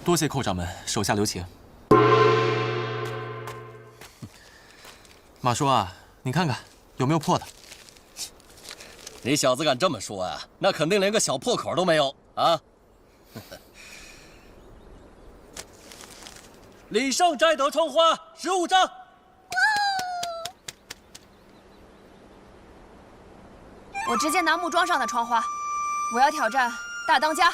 多谢寇掌门，手下留情。马叔啊，你看看有没有破的？你小子敢这么说啊？那肯定连个小破口都没有啊！李胜摘得窗花15张。我直接拿木桩上的窗花，我要挑战大当家。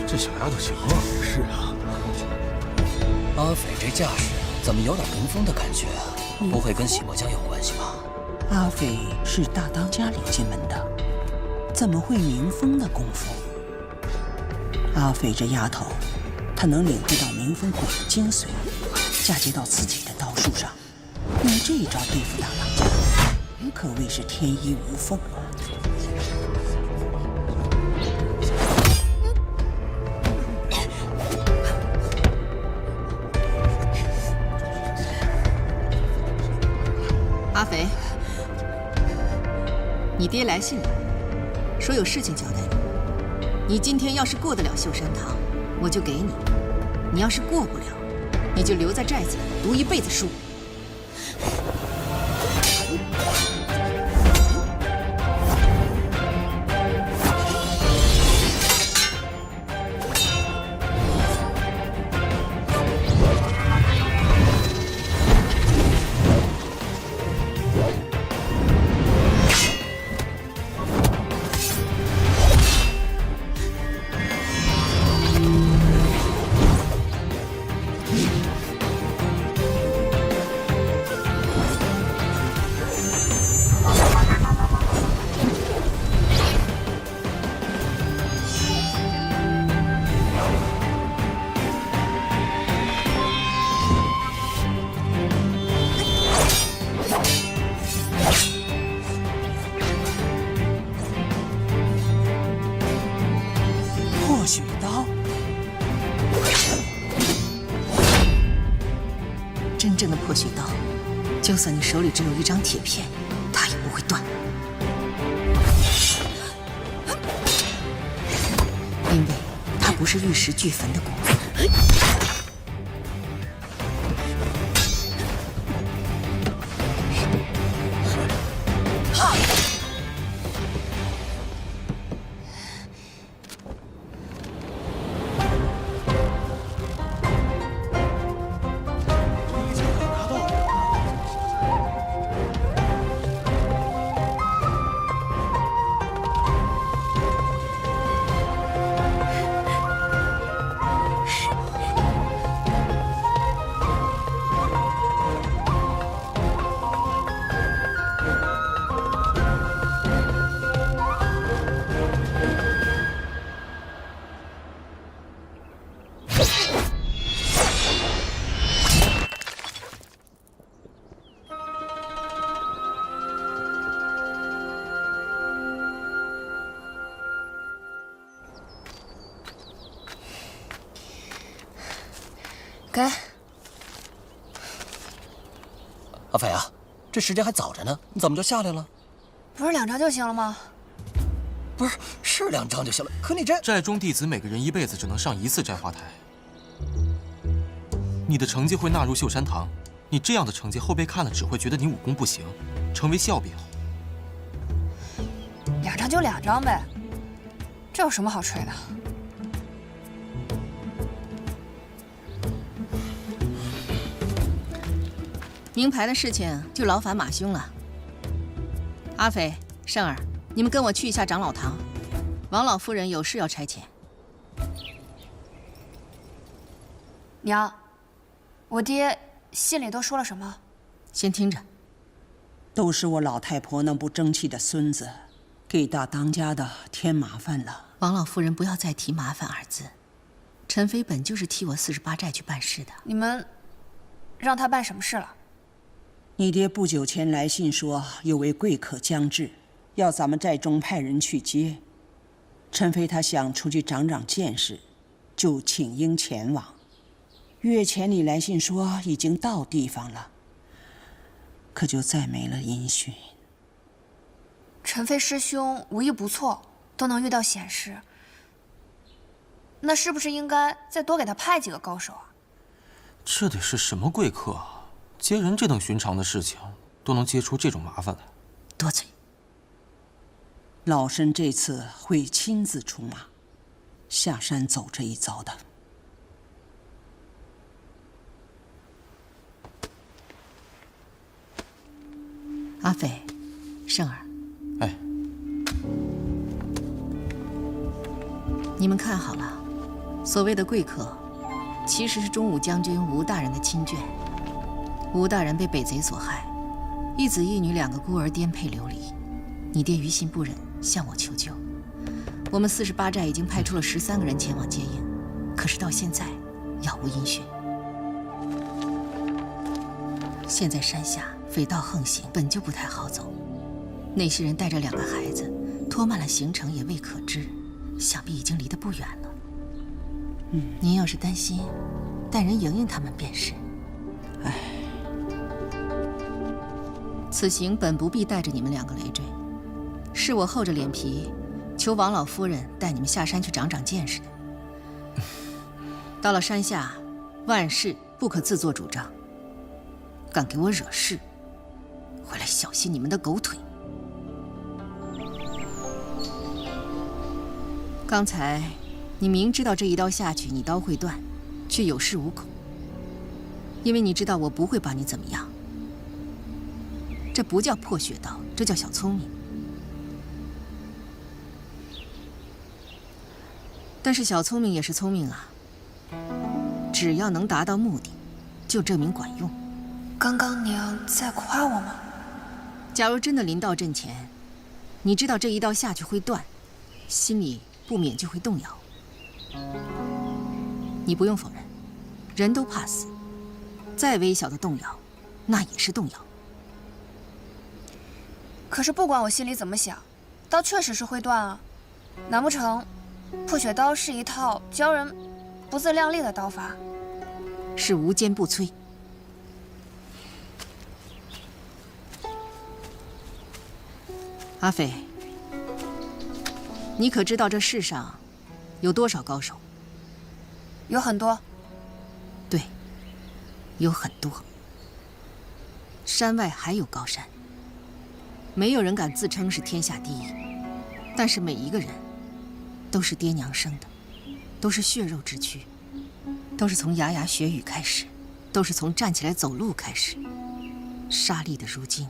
这小丫头行啊！是啊，阿斐这架势怎么有点林峰的感觉啊？不会跟洗墨江有关系吧？阿斐是大当家领进门的，怎么会明风的功夫？阿斐这丫头，她能领会到明风鬼的精髓，嫁接到自己的刀术上，用这一招对付大当家，可谓是天衣无缝啊！ 阿肥，你爹来信了，说有事情交代你。你今天要是过得了秀山堂，我就给你；你要是过不了，你就留在寨子里读一辈子书。破雪刀，真正的破雪刀，就算你手里只有一张铁片，它也不会断，因为它不是玉石俱焚的功夫。 给，阿斐啊，这时间还早着呢，你怎么就下来了？不是2张就行了吗？不是，是2张就行了。可你这寨中弟子每个人一辈子只能上1次摘花台。你的成绩会纳入秀山堂，你这样的成绩，后辈看了只会觉得你武功不行，成为笑柄。 2张就2张呗，这有什么好吹的？名牌的事情就劳烦马兄了。阿斐、胜儿，你们跟我去一下长老堂，王老夫人有事要差遣。娘，我爹信里都说了什么？先听着。都是我老太婆那不争气的孙子，给大当家的添麻烦了。王老夫人不要再提麻烦二字。陈飞本就是替我48寨去办事的。你们让他办什么事了？你爹不久前来信说有位贵客将至，要咱们寨中派人去接。陈飞他想出去长长见识，就请缨前往。月前你来信说已经到地方了，可就再没了音讯。陈飞师兄武艺不错，都能遇到险事，那是不是应该再多给他派几个高手啊？这得是什么贵客啊？接人这等寻常的事情，都能接出这种麻烦来。多嘴。老身这次会亲自出马，下山走这一遭的。阿斐、胜儿，哎，你们看好了，所谓的贵客，其实是中武将军吴大人的亲眷。吴大人被北贼所害，一子一女2个孤儿颠沛流离，你爹于心不忍，向我求救。我们48寨已经派出了13个人前往接应，可是到现在杳无音讯。现在山下匪盗横行，本就不太好走，那些人带着2个孩子，拖慢了行程也未可知，想必已经离得不远了。您要是担心，带人迎迎他们便是。此行本不必带着你们2个累赘，是我厚着脸皮求王老夫人带你们下山去长长见识的。到了山下，万事不可自作主张，敢给我惹事，回来小心你们的狗腿。刚才你明知道这一刀下去你刀会断，却有恃无恐，因为你知道我不会把你怎么样。这不叫破血刀，这叫小聪明。但是小聪明也是聪明啊，只要能达到目的，就证明管用。刚刚娘在夸我吗？假如真的临到阵前，你知道这一刀下去会断，心里不免就会动摇。你不用否认，人都怕死，再微小的动摇，那也是动摇。可是不管我心里怎么想，刀确实是会断啊。难不成破血刀是一套教人不自量力的刀法？是无坚不摧。阿斐，你可知道这世上有多少高手？有很多。对，有很多。山外还有高山，没有人敢自称是天下第一，但是每一个人都是爹娘生的，都是血肉之躯，都是从牙牙学语开始，都是从站起来走路开始。沙砾的如今，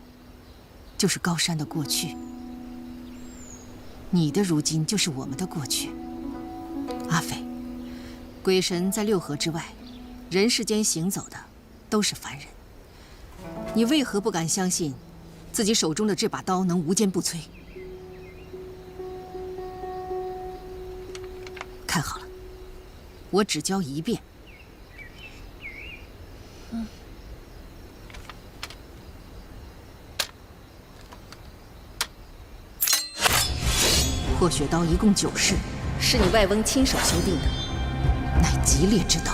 就是高山的过去。你的如今就是我们的过去。阿斐，鬼神在6合之外，人世间行走的都是凡人。你为何不敢相信自己手中的这把刀能无坚不摧？看好了，我只教1遍。破血刀一共9式，是你外翁亲手修订的，乃极烈之刀。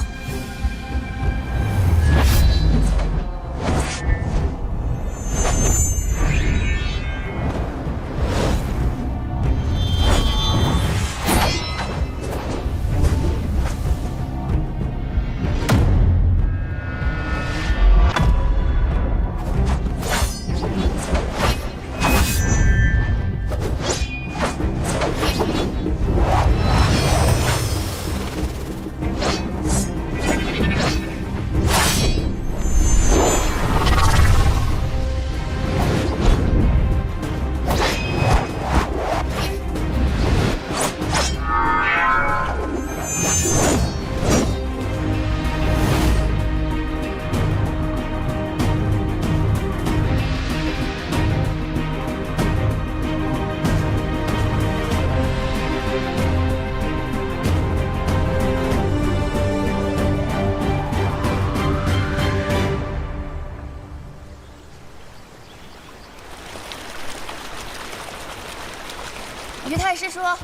于太师说。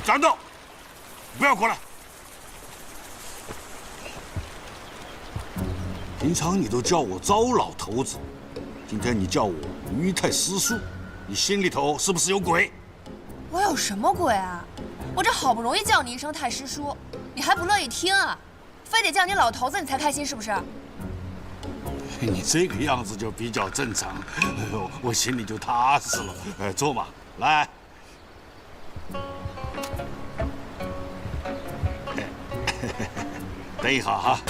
站住！不要过来！平常你都叫我糟老头子，今天你叫我于太师叔，你心里头是不是有鬼？我有什么鬼啊？我这好不容易叫你一声太师叔，你还不乐意听啊？非得叫你老头子你才开心是不是？你这个样子就比较正常，我心里就踏实了。坐嘛，来。等一下哈。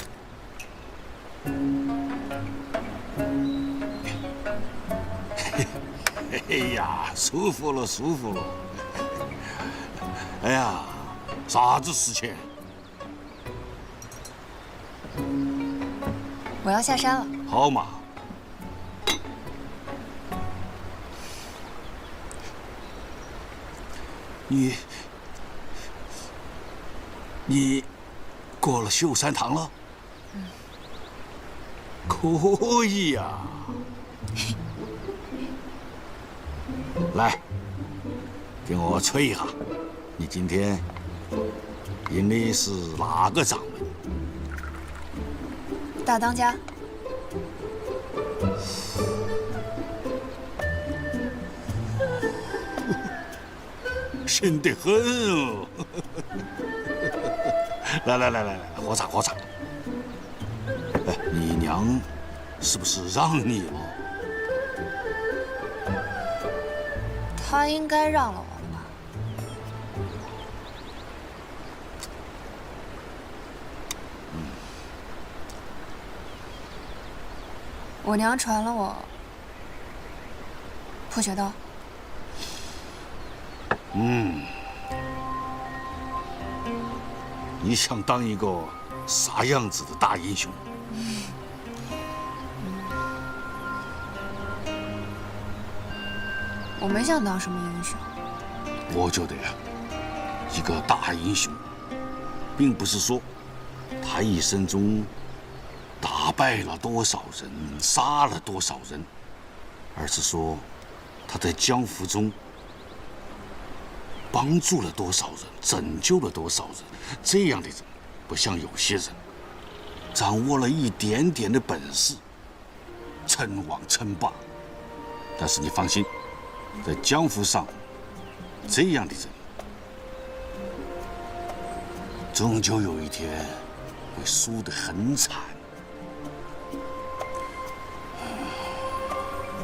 哎呀，舒服了，舒服了。哎呀，啥子事情？我要下山了。好嘛。你过了秀山堂了？可以呀。来，给我吹一下，你今天迎的是哪个掌门？大当家。深得很哦！来，喝茶喝茶。哎，你娘是不是让你了？他应该让了我了吧？我娘传了我破雪刀。你想当一个啥样子的大英雄？我没想当什么英雄。我觉得呀，一个大英雄，并不是说他一生中打败了多少人，杀了多少人，而是说他在江湖中帮助了多少人，拯救了多少人。这样的人，不像有些人掌握了一点点的本事，称王称霸。但是你放心，在江湖上，这样的人终究有一天会输得很惨。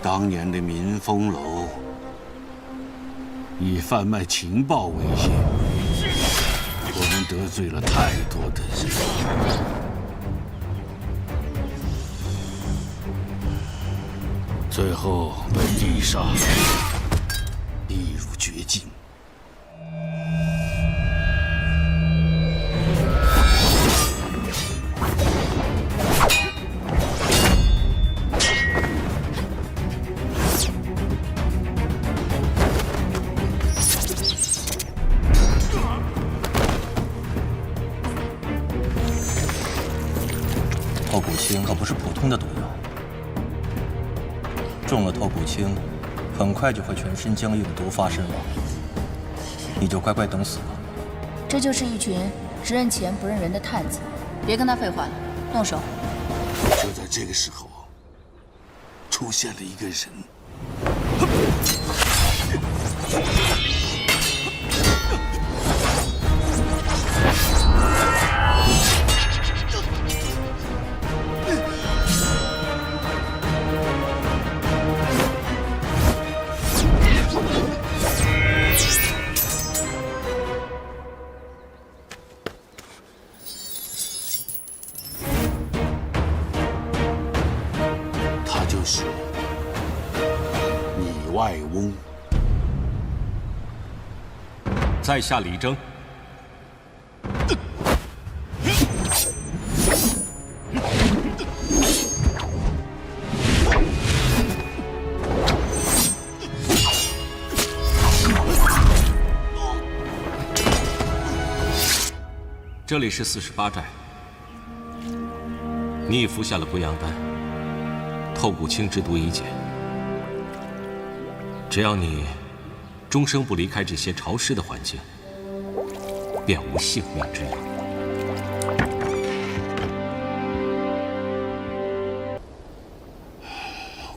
当年的民丰楼以贩卖情报为先，我们得罪了太多的人，最后被地上逼入绝境。透骨青可不是普通的毒药，中了透骨青，很快就会全身僵硬、毒发身亡。你就乖乖等死吧。这就是一群只认钱不认人的探子，别跟他废话了，动手。就在这个时候，出现了一个人。他就是拟外翁。在下李征。这里是48寨，你已服下了归阳丹，透骨青之毒已减。只要你终生不离开这些潮湿的环境，便无性命之忧。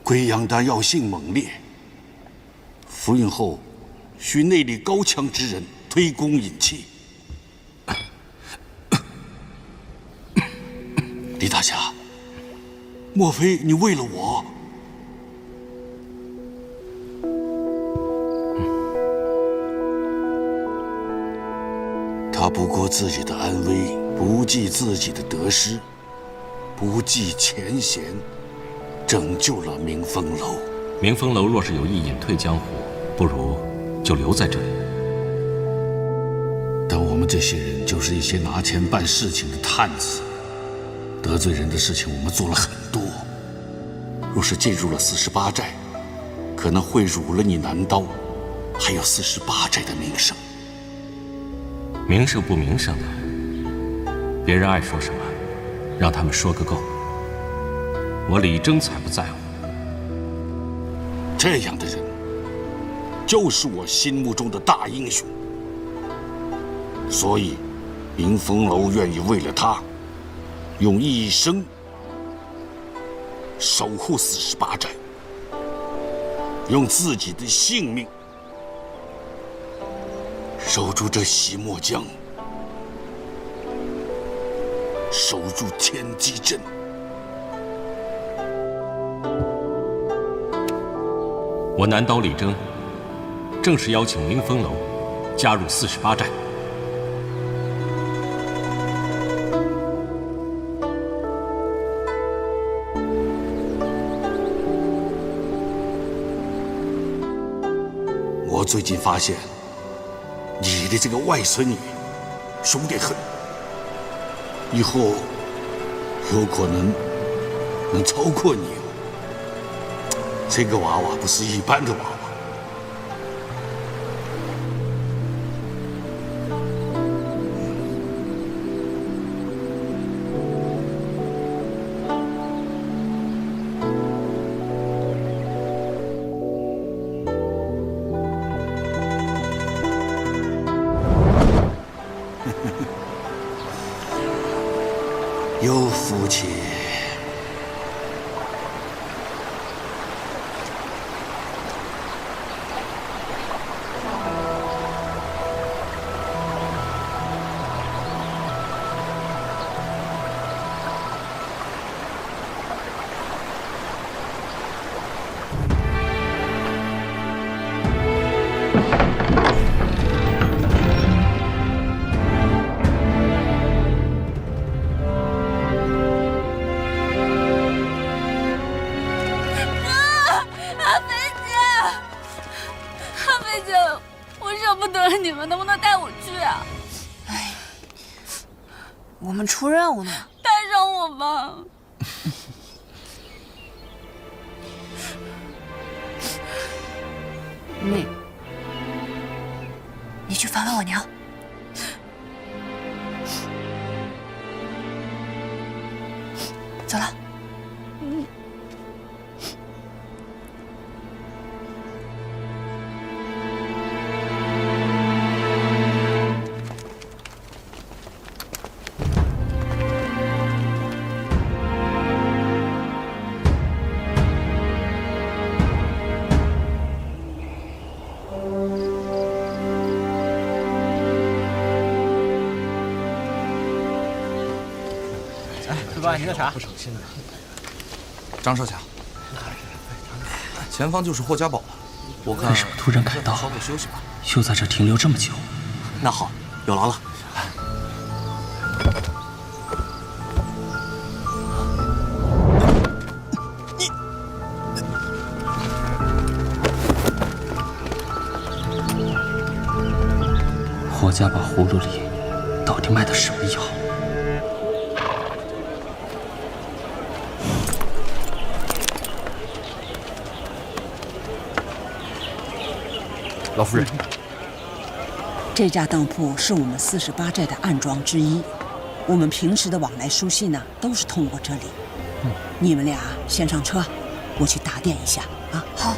贵阳丹药性猛烈，服用后需内力高强之人推宫引气。李大侠，莫非你为了我？他不顾自己的安危，不计自己的得失，不计前嫌，拯救了明风楼。明风楼若是有意隐退江湖，不如就留在这里。但我们这些人就是一些拿钱办事情的探子，得罪人的事情我们做了很多。若是进入了48寨，可能会辱了你南刀，还有48寨的名声。名声不名声的，别人爱说什么，让他们说个够。我李征才不在乎。这样的人，就是我心目中的大英雄。所以，明风楼愿意为了他，用一生守护48寨，用自己的性命守住这洗墨江，守住天机镇。我南刀李征，正式邀请明风楼加入48寨。我最近发现，你的这个外孙女凶得很，以后有可能超过你哦。这个娃娃不是一般的娃娃。有福气。你们能不能带我去啊？哎，我们出任务呢。带上我吧。你去访问我娘。走了。你的茶不省心的。张少侠，前方就是霍家堡了。我看为什么突然赶到？稍作休息吧。又在这停留这么久？那好，有劳了。霍家堡葫芦里到底卖的什么药？老夫人，这家当铺是我们48寨的暗庄之一，我们平时的往来书信呢，都是通过这里。你们俩先上车，我去打点一下啊。好。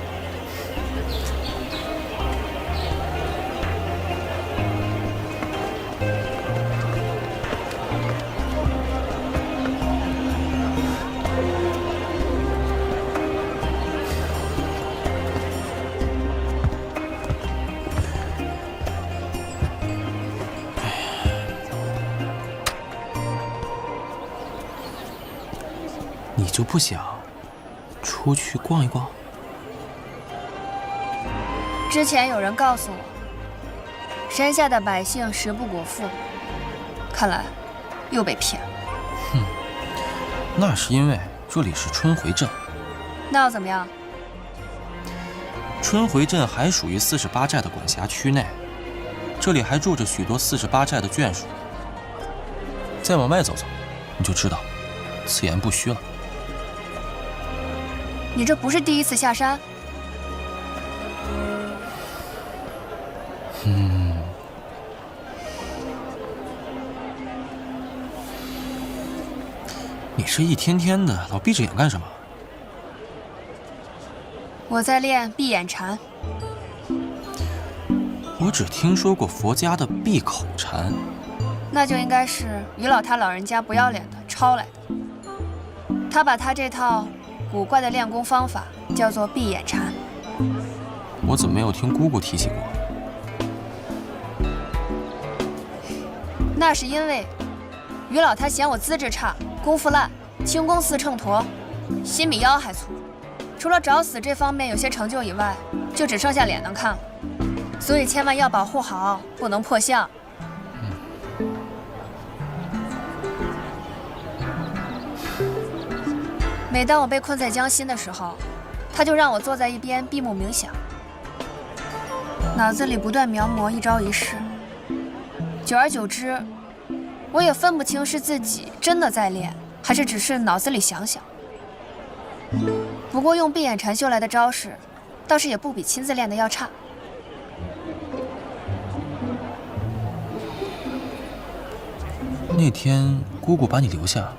就不想出去逛一逛？之前有人告诉我，山下的百姓食不果腹，看来又被骗了。哼，那是因为这里是春回镇。那又怎么样？春回镇还属于48寨的管辖区内，这里还住着许多48寨的眷属。再往外走走，你就知道，此言不虚了。你这不是第一次下山？你这一天天的老闭着眼干什么？我在练闭眼禅。我只听说过佛家的闭口禅，那就应该是于老他老人家不要脸的抄来的。他把他这套古怪的练功方法叫做闭眼禅。我怎么没有听姑姑提起过？那是因为于老他嫌我资质差，功夫烂，轻功似秤砣，心比腰还粗。除了找死这方面有些成就以外，就只剩下脸能看了。所以千万要保护好，不能破相。每当我被困在江心的时候，他就让我坐在一边闭目冥想，脑子里不断描摹一招一式。久而久之，我也分不清是自己真的在练，还是只是脑子里想想。不过用闭眼禅修来的招式，倒是也不比亲自练的要差。那天姑姑把你留下，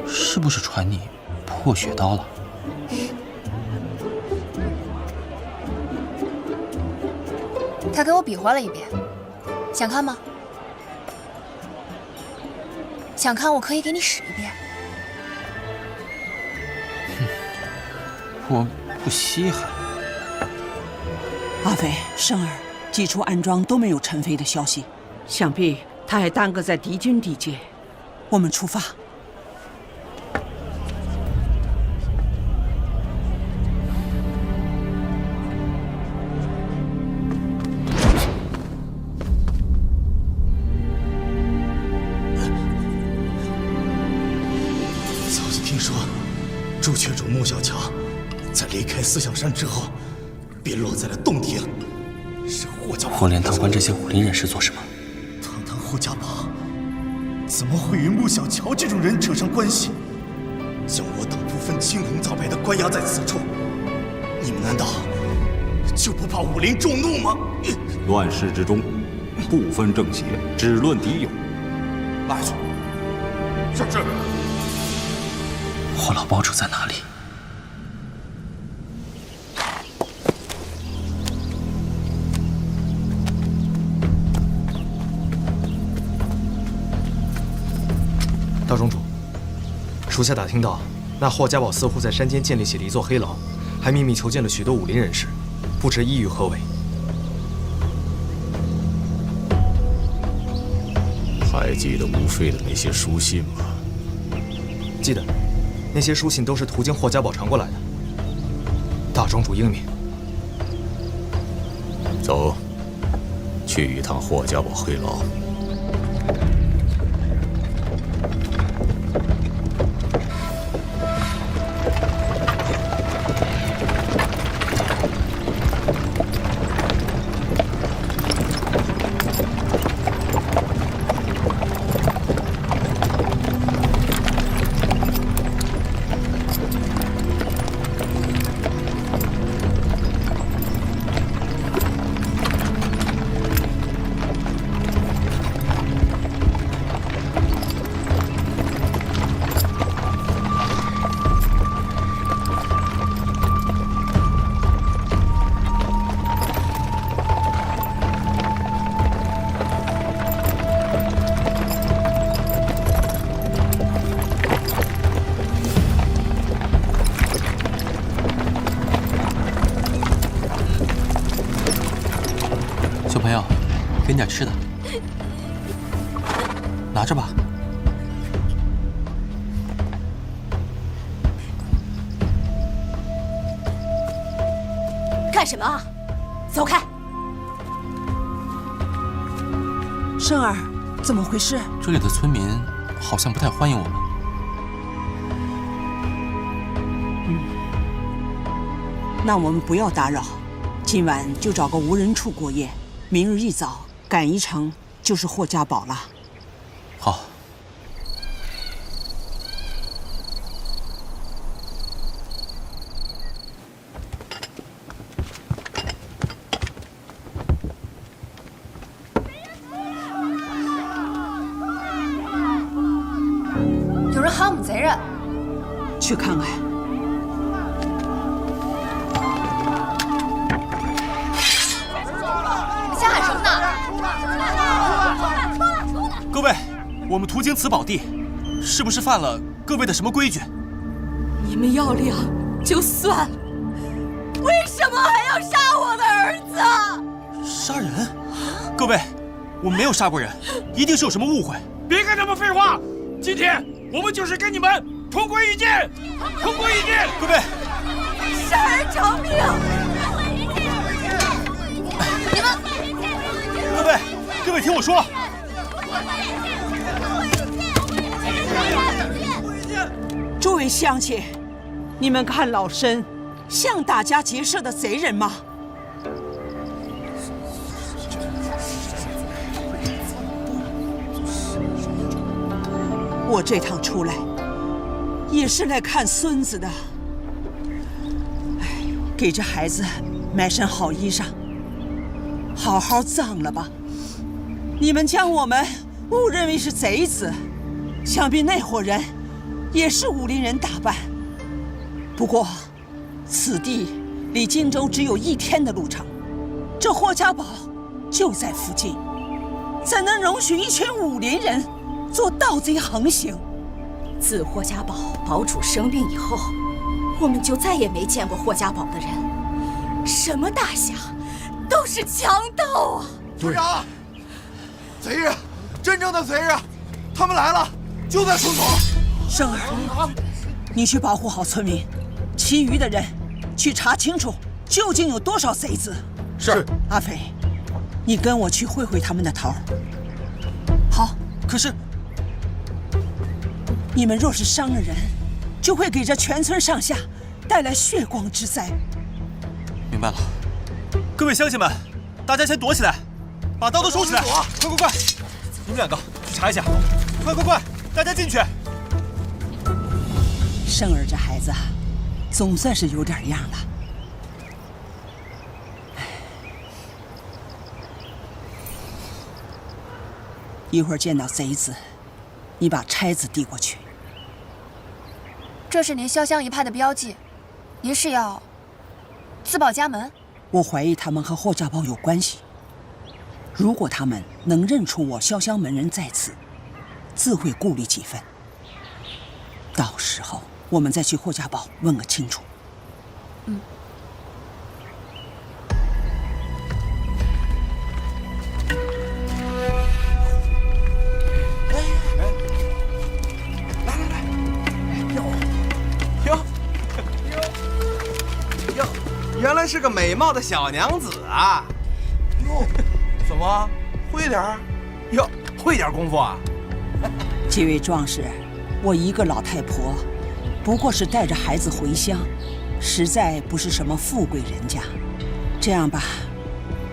是不是传你破血刀了？他给我比划了一遍，想看吗？想看，我可以给你使一遍。我不稀罕。阿飞、生儿几处安庄都没有陈飞的消息，想必他还耽搁在敌军地界。我们出发。早就听说，朱雀主穆小乔在离开思想山之后，便落在了洞庭。是霍家堡。霍连堂关这些武林人士做什么？堂堂霍家堡，怎么会与穆小乔这种人扯上关系？将我等不分青红皂白的关押在此处，你们难道就不怕武林众怒吗？乱世之中，不分正邪，只论敌友。拉去。是。霍老堡主在哪里？大庄主，属下打听到，那霍家堡似乎在山间建立起了一座黑牢，还秘密囚禁了许多武林人士，不知意欲何为。还记得吴飞的那些书信吗？记得，那些书信都是途经霍家堡传过来的。大庄主英明。走，去一趟霍家堡黑牢。小朋友，给你点吃的，拿着吧。干什么？走开！生儿，怎么回事？这里的村民好像不太欢迎我们。那我们不要打扰，今晚就找个无人处过夜，明日一早赶一程就是霍家堡了。好。有人喊我们贼人，去看看。各位，我们途经此宝地，是不是犯了各位的什么规矩？你们要脸就算了，为什么还要杀我的儿子？杀人？各位，我们没有杀过人，一定是有什么误会。别跟他们废话，今天我们就是跟你们同归于尽，同归于尽！各位，生儿偿命！你们，各位听我说。诸位乡亲，你们看老身像大家结社的贼人吗？我这趟出来也是来看孙子的，给这孩子买身好衣裳，好好葬了吧。你们将我们误认为是贼子，想必那伙人也是武林人打扮。不过，此地离荆州只有1天的路程，这霍家堡就在附近，怎能容许一群武林人做盗贼横行？自霍家堡堡主生病以后，我们就再也没见过霍家堡的人，什么大侠，都是强盗啊！村长，贼人，真正的贼人，他们来了，就在村口。生儿，你去保护好村民，其余的人去查清楚究竟有多少贼子。是。阿飞，你跟我去会会他们的头。好。可是，你们若是伤了人，就会给这全村上下带来血光之灾。明白了。各位乡亲们，大家先躲起来，把刀都收起来。快快快！你们2个去查一下。快快快！大家进去。生儿这孩子总算是有点样了。一会儿见到贼子，你把钗子递过去。这是您潇湘一派的标记，您是要自报家门？我怀疑他们和霍家堡有关系。如果他们能认出我潇湘门人在此，自会顾虑几分。到时候我们再去霍家堡问个清楚。嗯。原来是个美貌的小娘子啊！哟，怎么会点儿？哟，会点功夫啊？几位壮士，我一个老太婆，不过是带着孩子回乡，实在不是什么富贵人家。这样吧，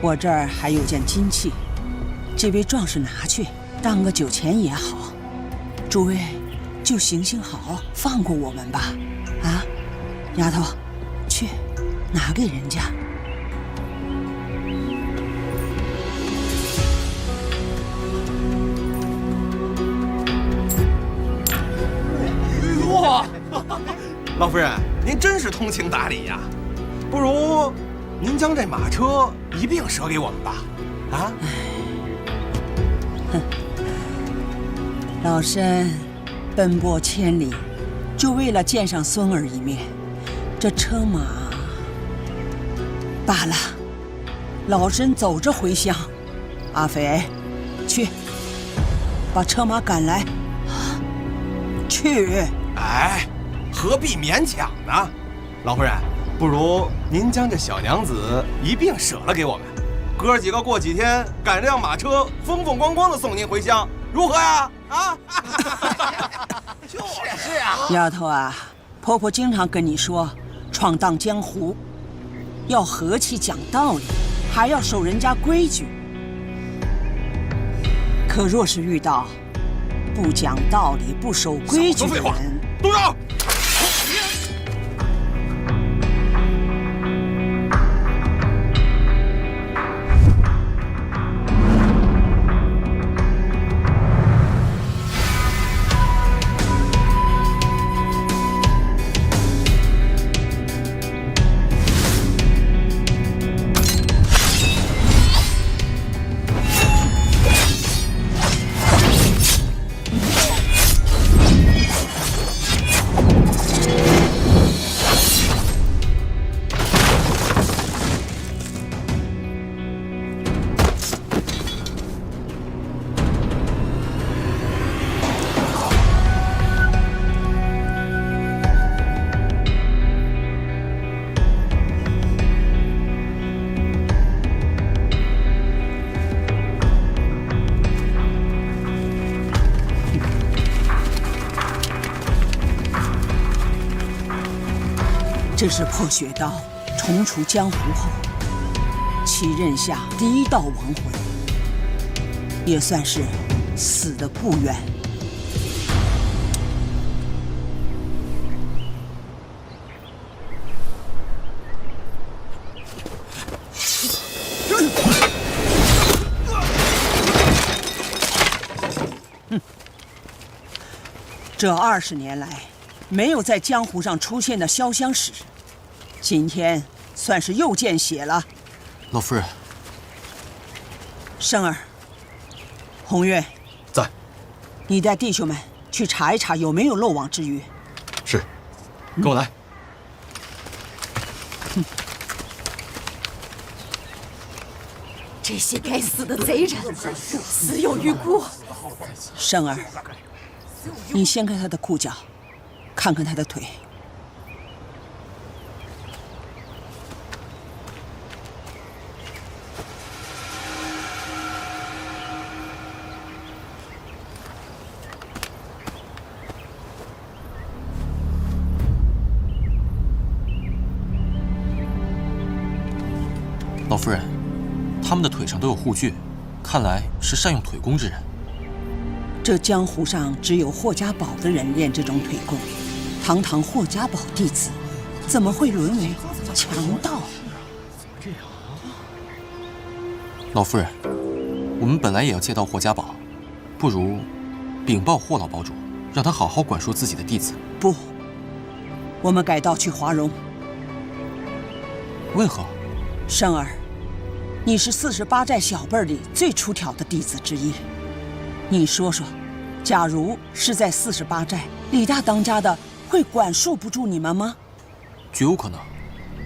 我这儿还有件金器，这位壮士拿去当个酒钱也好。诸位就行行好，放过我们吧。啊，丫头，去。拿给人家。哇，老夫人，您真是通情达理呀！不如您将这马车一并舍给我们吧。啊？哼，老身奔波千里，就为了见上孙儿一面，这车马。罢了，老身走着回乡。阿飞，去把车马赶来。去。哎，何必勉强呢？老夫人，不如您将这小娘子一并舍了给我们，哥几个过几天赶辆马车，风风光光的送您回乡，如何呀？啊！是啊。丫头啊，婆婆经常跟你说，闯荡江湖要和气讲道理，还要守人家规矩。可若是遇到不讲道理、不守规矩的人，动手！这是破雪刀重出江湖后其任下第一道亡魂，也算是死得不冤。这20年来没有在江湖上出现的潇湘使，今天算是又见血了。老夫人，生儿，红月在，你带弟兄们去查一查有没有漏网之鱼。是，跟我来。这些该死的贼人，死有余辜。生儿，你掀开他的裤脚，看看他的腿。老夫人，他们的腿上都有护具，看来是善用腿功之人。这江湖上只有霍家堡的人练这种腿功，堂堂霍家堡弟子，怎么会沦为强盗？老夫人，我们本来也要借到霍家堡，不如禀报霍老堡主，让他好好管束自己的弟子。不，我们改道去华容。为何？生儿，你是48寨小辈里最出挑的弟子之一。你说说，假如是在48寨，李大当家的会管束不住你们吗？绝有可能。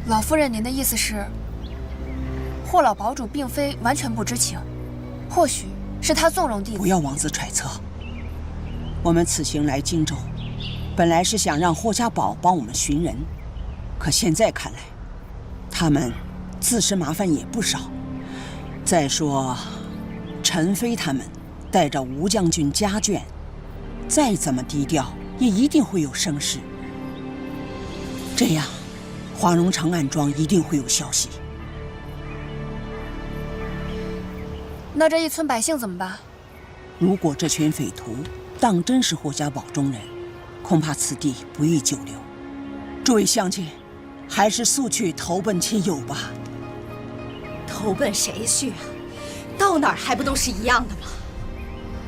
老夫人，您的意思是，霍老堡主并非完全不知情，或许是他纵容弟子。不要妄自揣测。我们此行来荆州，本来是想让霍家堡帮我们寻人，可现在看来，他们自身麻烦也不少。再说，陈飞他们带着吴将军家眷，再怎么低调，也一定会有声势。这样，华容长安庄一定会有消息。那这一村百姓怎么办？如果这群匪徒当真是霍家堡中人，恐怕此地不宜久留。诸位乡亲，还是速去投奔亲友吧。投奔谁去啊？到哪儿还不都是一样的吗？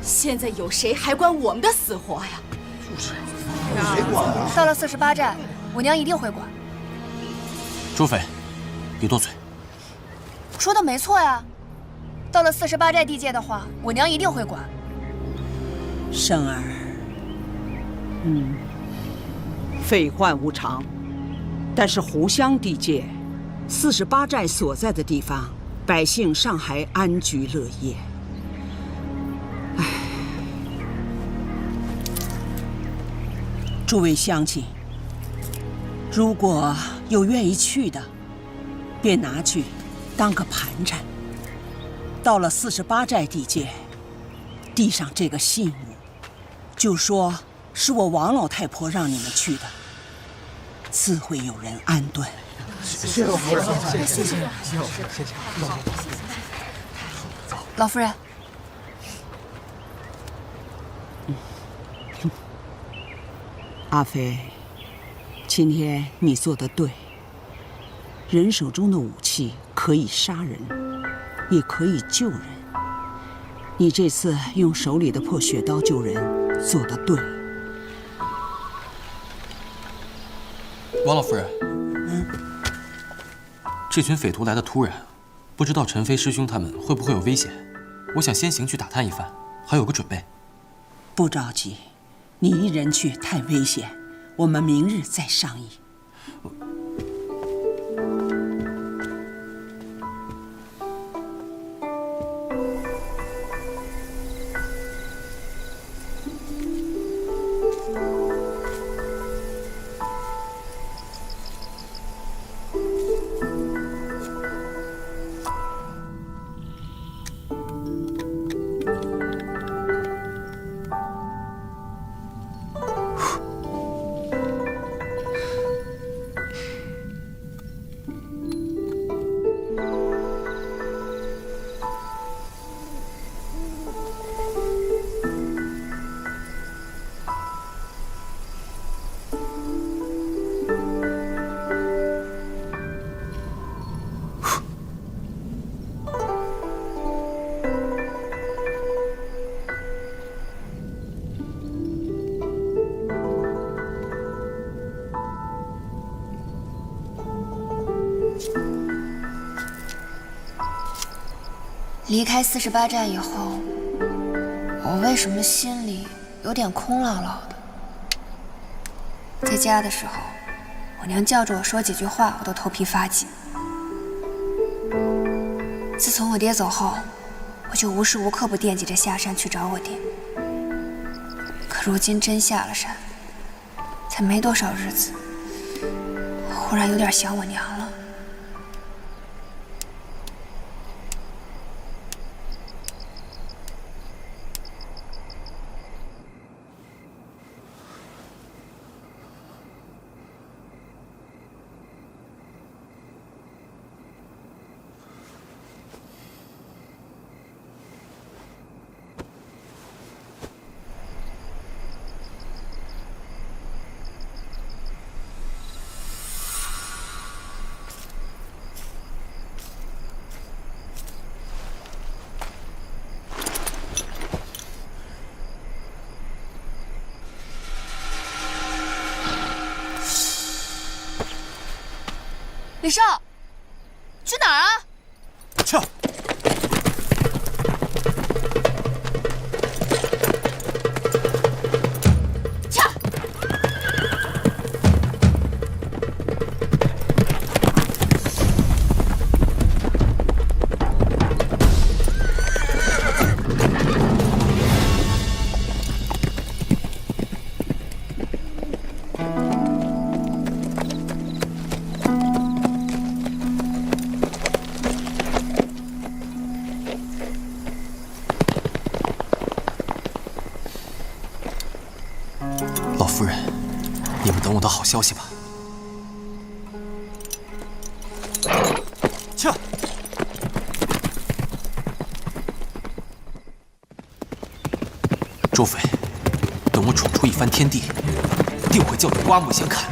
现在有谁还管我们的死活呀？谁管啊？到了48寨，我娘一定会管。诸匪，别多嘴。说的没错呀，到了48寨地界的话，我娘一定会管。生儿，废患无常，但是湖湘地界，48寨所在的地方，百姓尚还安居乐业。唉，诸位乡亲，如果有愿意去的，便拿去当个盘缠。到了48寨地界，递上这个信物，就说是我王老太婆让你们去的，自会有人安顿。谢谢夫人，谢谢，老夫人。阿飞，今天你做得对。人手中的武器可以杀人，也可以救人。你这次用手里的破血刀救人，做得对。王老夫人，这群匪徒来的突然，不知道陈飞师兄他们会不会有危险。我想先行去打探一番，还有个准备。不着急，你一人去太危险，我们明日再商议。离开48寨以后，我为什么心里有点空落落的？在家的时候，我娘叫着我说几句话，我都头皮发紧。自从我爹走后，我就无时无刻不惦记着下山去找我爹。可如今真下了山，才没多少日子，忽然有点想我娘了。李少，去哪儿啊？撤！撤！老夫人，你们等我的好消息吧。撤！周匪，等我闯出一番天地，定会叫你刮目相看。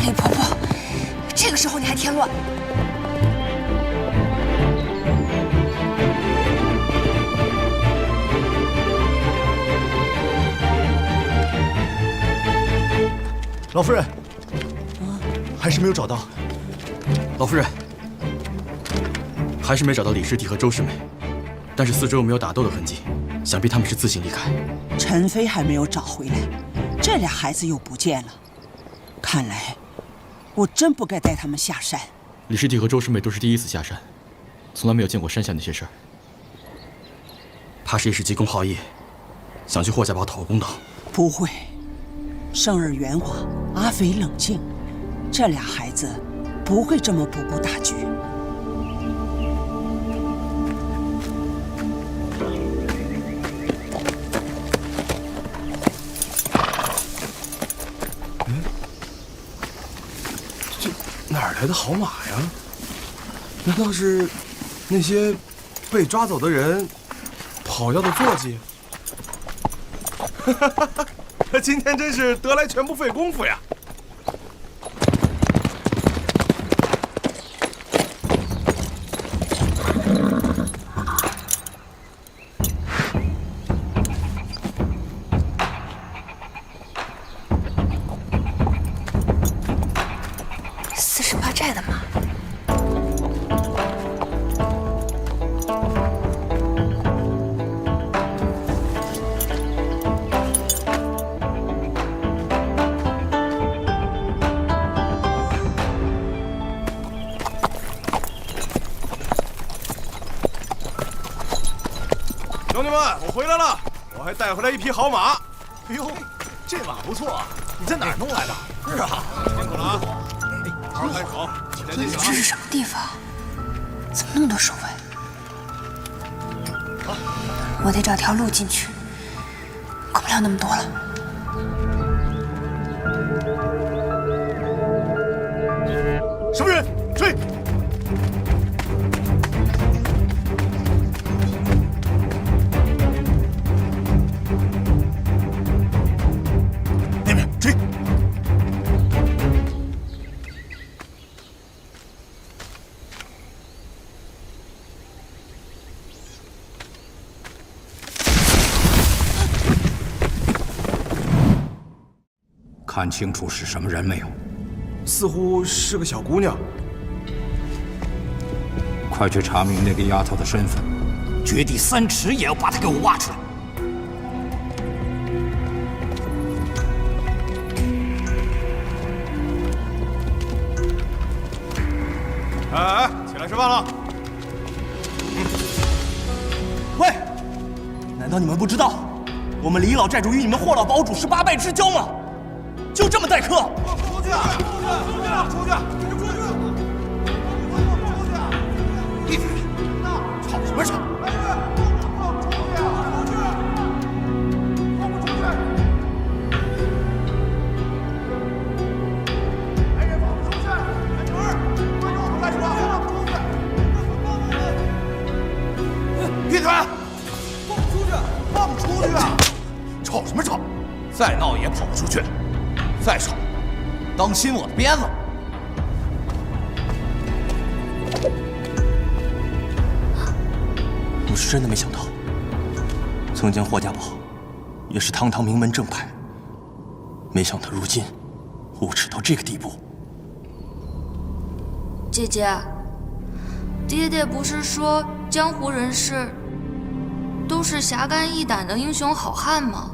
李婆婆，这个时候你还添乱？老夫人，还是没有找到。老夫人，还是没找到李师弟和周师妹，但是四周又没有打斗的痕迹，想必他们是自行离开。陈飞还没有找回来，这俩孩子又不见了，看来我真不该带他们下山。李师弟和周师妹都是第一次下山，从来没有见过山下那些事儿，怕是一时急公好义，想去霍家堡讨个公道。不会，生儿圆滑，阿飞冷静，这俩孩子不会这么不顾大局。这哪儿来的好马呀？难道是那些被抓走的人跑掉的坐骑？哈哈哈！今天真是得来全不费功夫呀！48寨的马。兄弟们，我回来了，我还带回来一匹好马。哎呦，这马不错，你在哪儿弄来的？是啊，辛苦了啊！好好看守，起来进行。这是什么地方？怎么那么多守卫？我得找条路进去，管不了那么多了。什么人？追！那边追！看清楚是什么人没有？似乎是个小姑娘。快去查明那个丫头的身份，掘地3尺也要把她给我挖出来。哎，起来吃饭了。喂，难道你们不知道，我们李老寨主与你们霍老堡主18拜之交吗？就这么待客？出去！出去！闭嘴！吵什么吵？闭嘴！放出去！吵什么吵？再闹也跑不出去。再吵，当心我的鞭子！我是真的没想到，曾经霍家堡也是堂堂名门正派，没想到如今无耻到这个地步。姐姐，爹爹不是说江湖人士都是侠肝义胆的英雄好汉吗？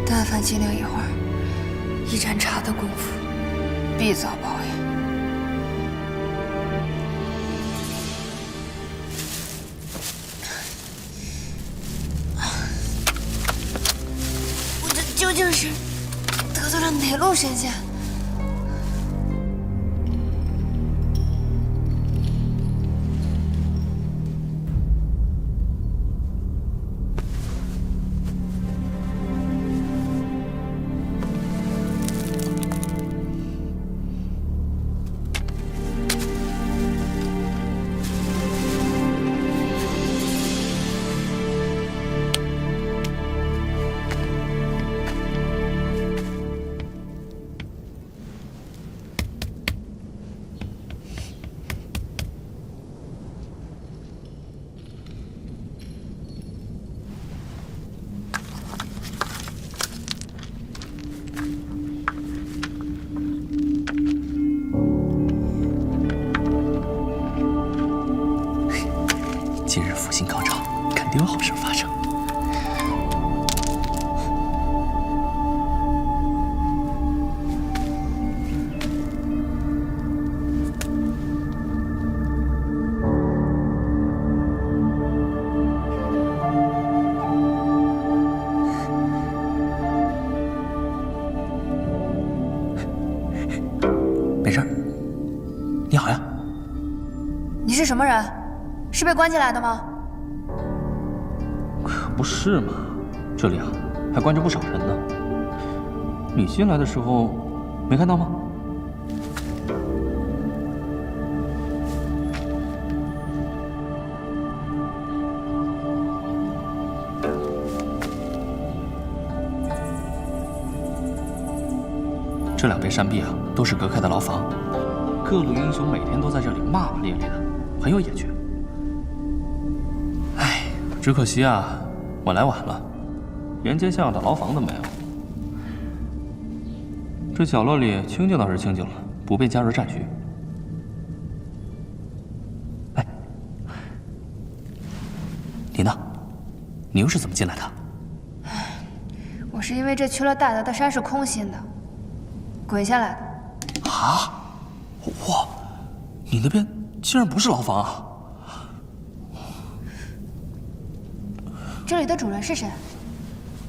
但凡尽量一会儿，一盏茶的功夫，必遭报应。我这究竟是得罪了哪路神仙？今日福星高照，肯定有好事发生。你好呀。你是什么人？是被关进来的吗？可不是嘛，这里啊还关着不少人呢。你进来的时候没看到吗？这两边山壁啊，都是隔开的牢房，各路英雄每天都在这里骂骂咧咧的，很有野趣。唉，只可惜啊，我来晚了，连间像样的牢房都没有。这角落里清静倒是清静了，不便加入战局。哎，你呢？你又是怎么进来的？我是因为这缺了大德的山是空心的。滚下来的啊！哇，你那边竟然不是牢房啊！这里的主人是谁？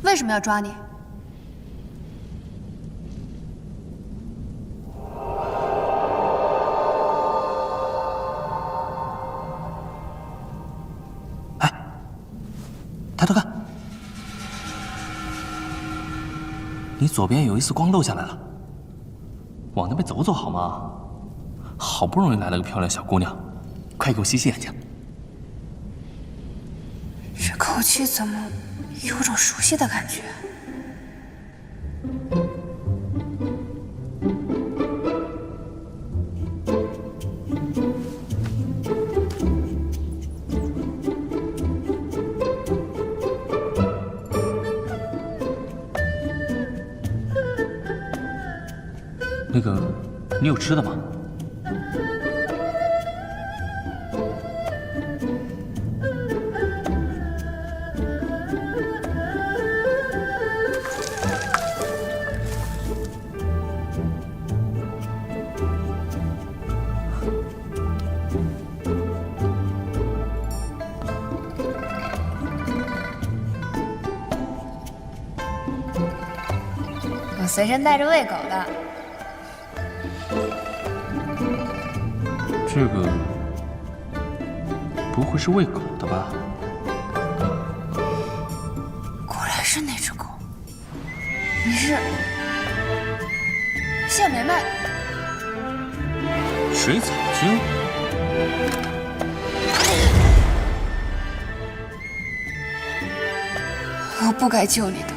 为什么要抓你？哎，抬头看，你左边有一丝光漏下来了。往那边走走好吗？好不容易来了个漂亮小姑娘，快给我洗洗眼睛。这口气怎么有种熟悉的感觉？那个，你有吃的吗？我随身带着喂狗的。这个不会是喂狗的吧？果然是那只狗。你是谢梅梅？水草精？我不该救你的。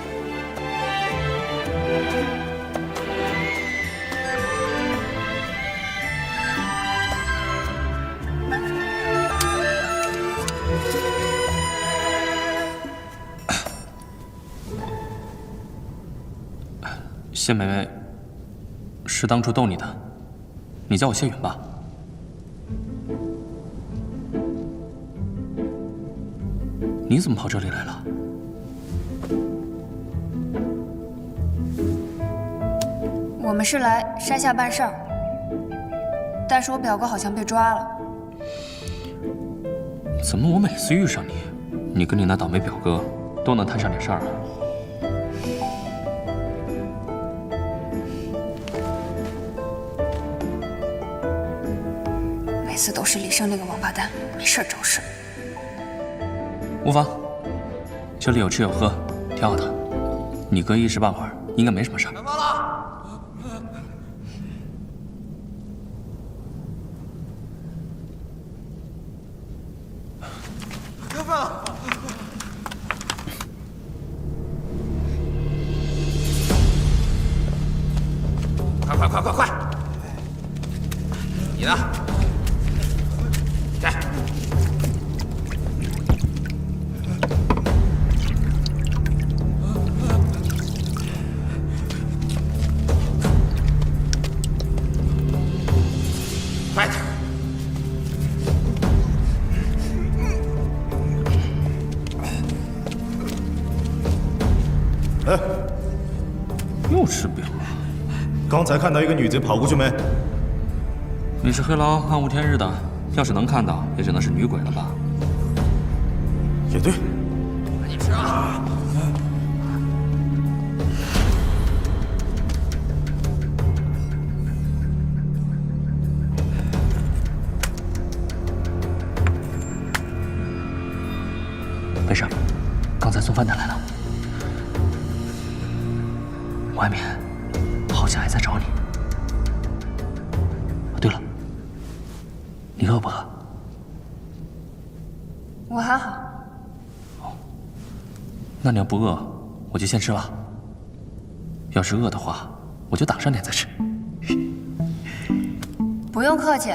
谢梅梅是当初逗你的，你叫我谢允吧。你怎么跑这里来了？我们是来山下办事儿，但是我表哥好像被抓了。怎么我每次遇上你，你跟你那倒霉表哥都能摊上点事儿啊？每次都是李胜那个王八蛋，没事找事。无妨，这里有吃有喝，挺好的。你哥一时半会儿应该没什么事儿。要饭了！快！你呢？来。快点！哎，又吃饼了。刚才看到一个女贼跑过去没？你是黑牢暗无天日的，要是能看到，也只能是女鬼了吧？也对。赶紧吃啊！送饭的来了，外面好像还在找你。哦，对了，你饿不饿？我还好。那你要不饿，我就先吃了。要是饿的话，我就打上点再吃。不用客气，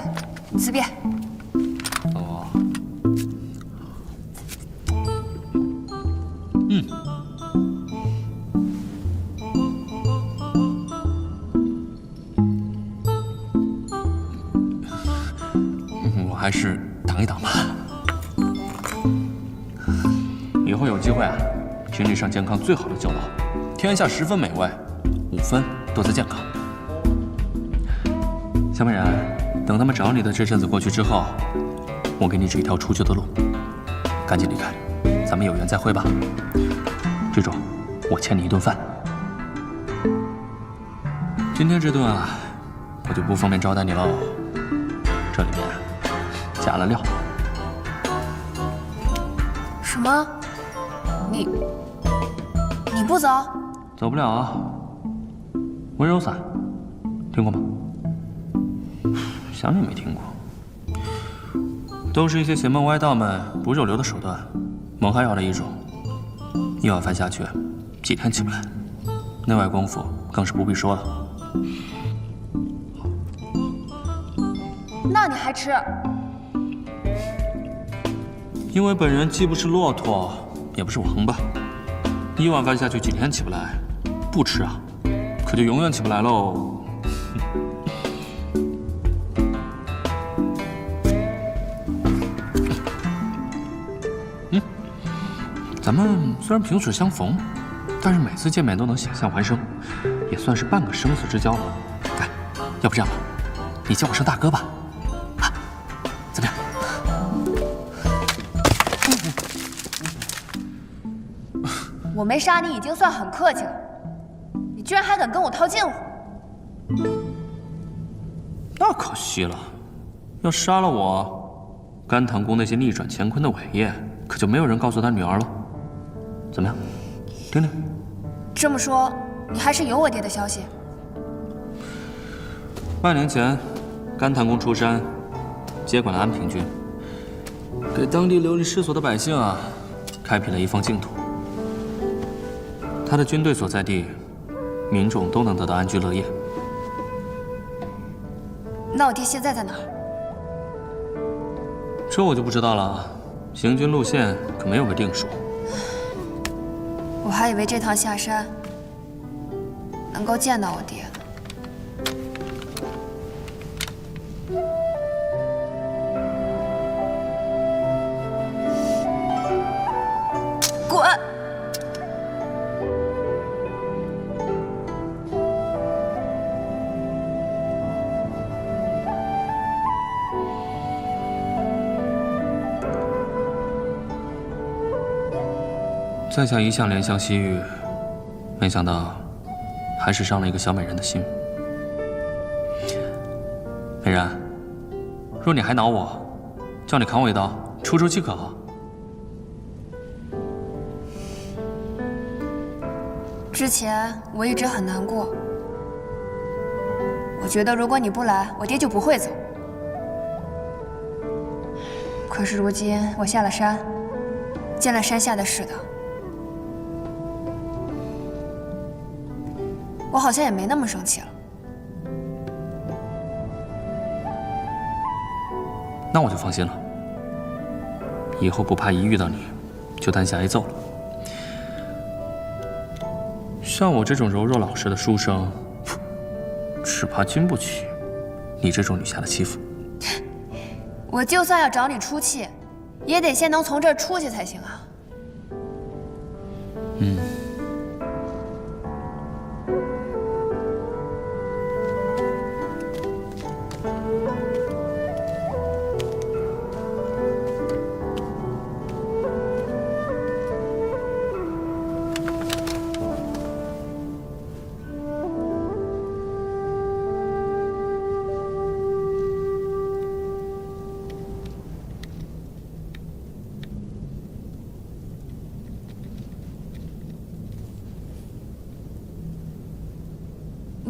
随便。哦。我还是挡一挡吧。以后有机会啊，请你上健康最好的酒楼，天下10分美味，5分都在健康。小美人，等他们找你的这阵子过去之后，我给你指一条出去的路，赶紧离开，咱们有缘再会吧。记住，我欠你一顿饭。今天这顿啊，我就不方便招待你喽，这里面加了料。什么？你不走？走不了啊。温柔伞，听过吗？想你没听过，都是一些邪门歪道们不入流的手段，蒙害药的一种。一碗饭下去，几天起不来，内外功夫更是不必说了。那你还吃？因为本人既不是骆驼，也不是王八，一碗饭下去几天起不来，不吃啊，可就永远起不来喽。咱们虽然萍水相逢，但是每次见面都能险象环生，也算是半个生死之交了。哎，要不这样吧，你叫我声大哥吧，啊，怎么样？我没杀你已经算很客气了，你居然还敢跟我套近乎！那可惜了，要杀了我，甘棠宫那些逆转乾坤的伟业，可就没有人告诉他女儿了。怎么样？听听。这么说，你还是有我爹的消息？半年前，甘棠公出山，接管了安平郡，给当地流离失所的百姓啊，开辟了一方净土。他的军队所在地，民众都能得到安居乐业。那我爹现在在哪儿？这我就不知道了，行军路线可没有个定数。我还以为这趟下山能够见到我爹呢。滚！在下一向怜香惜玉，没想到还是伤了一个小美人的心。美人，若你还恼我，叫你砍我一刀，出出气可好？之前我一直很难过，我觉得如果你不来，我爹就不会走。可是如今我下了山，见了山下的世道，我好像也没那么生气了。那我就放心了，以后不怕一遇到你就担下挨揍了。像我这种柔弱老实的书生，只怕经不起你这种女侠的欺负。我就算要找你出气，也得先能从这儿出去才行啊。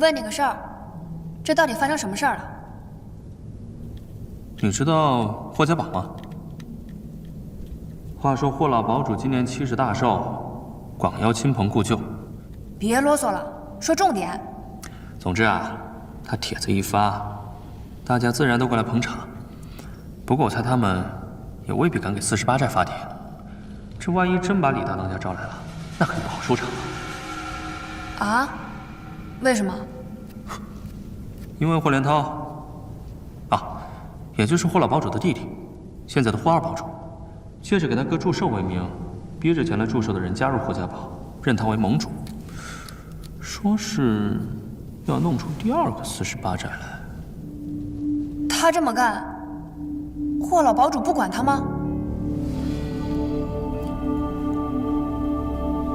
问你个事儿，这到底发生什么事儿了？你知道霍家堡吗？话说霍老堡主今年70大寿，广邀亲朋故旧。别啰嗦了，说重点。总之啊，他帖子一发，大家自然都过来捧场。不过我猜他们也未必敢给48寨发帖。这万一真把李大当家招来了，那可就不好收场了。啊？为什么？因为霍连涛，啊，也就是霍老堡主的弟弟，现在的霍二堡主，借着给他哥祝寿为名，逼着前来祝寿的人加入霍家堡，认他为盟主，说是要弄出第2个48寨来。他这么干，霍老堡主不管他吗？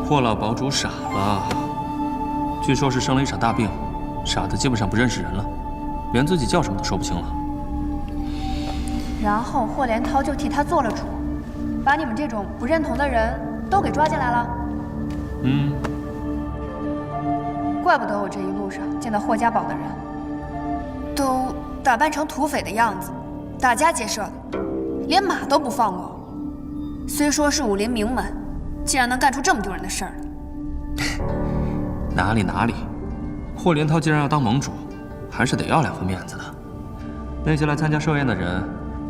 霍老堡主傻了，据说是生了一场大病，傻的基本上不认识人了，连自己叫什么都说不清了。然后霍连涛就替他做了主，把你们这种不认同的人都给抓进来了。怪不得我这一路上见到霍家堡的人，都打扮成土匪的样子，打家劫舍的，连马都不放过。虽说是武林名门，竟然能干出这么丢人的事儿。哪里，霍连涛既然要当盟主，还是得要2分面子的。那些来参加寿宴的人，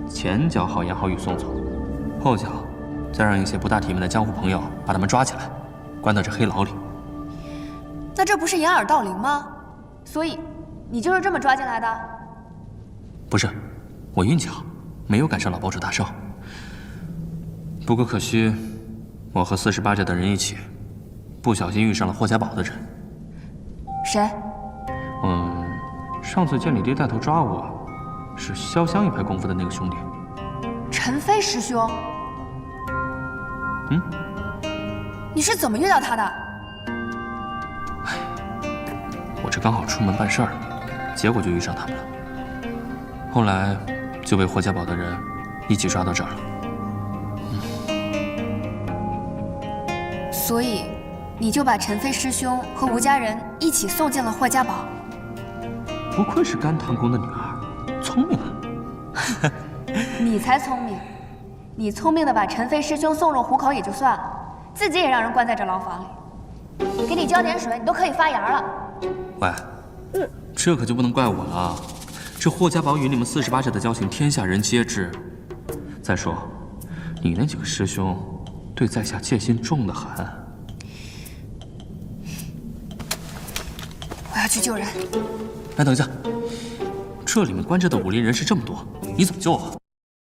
前脚好言好语送走，后脚再让一些不大体面的江湖朋友把他们抓起来，关到这黑牢里。那这不是掩耳盗铃吗？所以你就是这么抓进来的？不是，我运气好，没有赶上老堡主大寿。不过可惜，我和48寨的人一起，不小心遇上了霍家堡的人。谁？上次见李爹带头抓我，是潇湘一派功夫的那个兄弟。陈飞师兄。你是怎么遇到他的？我这刚好出门办事儿，结果就遇上他们了。后来就被霍家堡的人一起抓到这儿了。所以，你就把陈飞师兄和吴家人一起送进了霍家堡。不愧是甘棠宫的女儿，聪明啊！你才聪明，你聪明的把陈飞师兄送入虎口也就算了，自己也让人关在这牢房里。给你浇点水，你都可以发芽了。喂，这可就不能怪我了。这霍家堡与你们48寨的交情，天下人皆知。再说，你那几个师兄对在下戒心重得很。我要去救人。哎，等一下，这里面关着的武林人士这么多，你怎么救啊？